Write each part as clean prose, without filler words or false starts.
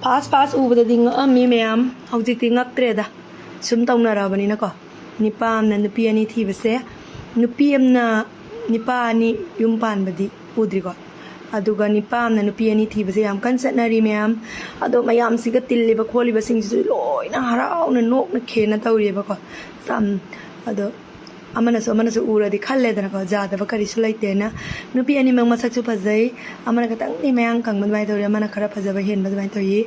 pass ubada ding mi mayam hojik ti ngak treda sum tawna rabani na ko nipam na nupi ani thi base nupi amna nipa ani yum pan badi udri ko aduga nipam na nupi ani thi base yam kan satnari mayam ado mayam siga tilli ba kholi ba sing su loina harau na nok na khena tawri ba ko sam ado amana so ura di khalle dana ko ja da ba kari sulai te na nupi ani mang masak chu phajai amana ka tang ni mayang kang ban bai thori amana khara phajaba hen ban bai thori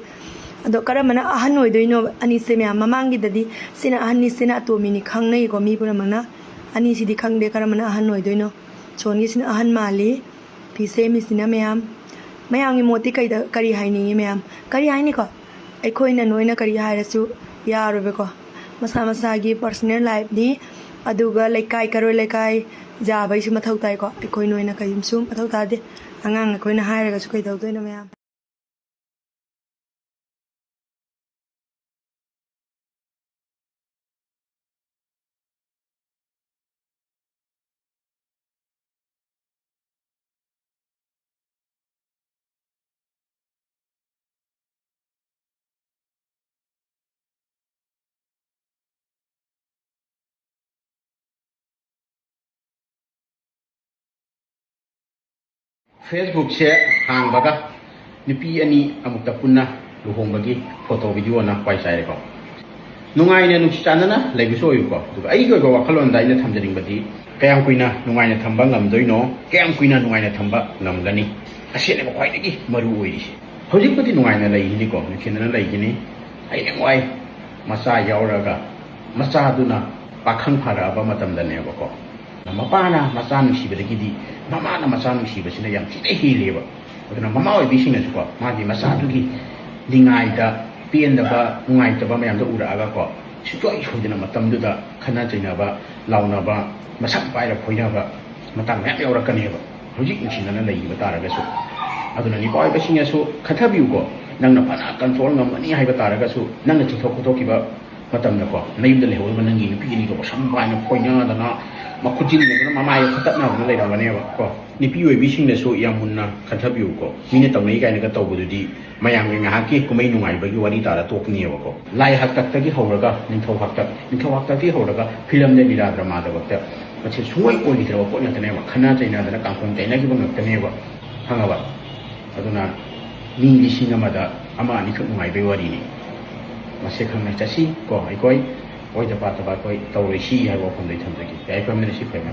ado kara mana ahan oi doino ani se me mamang gi dadi sina ahan ni sina to mini khang nei ko mi pura mana ani si di khang de kara mana ahan oi doino chon gi sina ahan mali pi se mi sina mayam mayang gi moti kai da kari hai ni mayam kari hai ni ko ai khoi na noina kari hai ra su ya ro be ko masa gi personal life ni aduga laikai karo laikai jabai su mathau tai ko koi noina kai sum mathau ta de angang koi na hairaga su kai dau doina mayam Facebook share hang baga nipi ani amukta punna luhong bagi photo video na pai sai ko nungai ne nusi chana na laibu so yu ko du ai go wakhalon dai na thamjaring badi kayam kuina nungai na thamba ngam doino kayam kuina nungai na thamba ngam gani ase ne ko khwai dagi maru oi ri hojik pati nungai na lai ni ko ni khinna lai gini ai ne wai masa yauraga masa duna pakhang phara ba matam da ne ko mapana masa nusi bedagi di mama na masa nusi besina yang ti hile ba aduna mama oi bising na ko ma di masa du gi lingai da pien da ba ngai da ba mayam da ura aga ko sutoi chodina matam du da khana chaina ba launa ba masak pai ra khoina ba matam ya yaura kane ba hojik nusi na lai ba tara ga su aduna ni bai bising ya su khatha biu ko nang na pana control ngam ani hai ba tara ga su nang na chuthok kuthok ki ba matam da ko nayum da le ho ba nang gi ni pi ni ko sam bai na khoina da na makujin ne mama ya khatat na le da bane ba ko ni pi we bising ne so yang munna khathabiu ko mine taw nei kai ne ka taw bu di mayang nge ha ki kumai nungai ba gi wari ta ra tok ni ba ko lai hak tak ta gi horaga ning thau hak tak ti horaga film ne bira drama da ba ta mache suai ko ni ba ko ne ne ba khana chaina da ka khong chaina gi ba ngak ne ba hanga ba aduna ni lising ama da ama ni khak nungai be wari ni mase khang na chasi ko ai koi oi da pa ta ba koi taw ri si ha ba khom dei tham ta gi ai kam ne si phe ma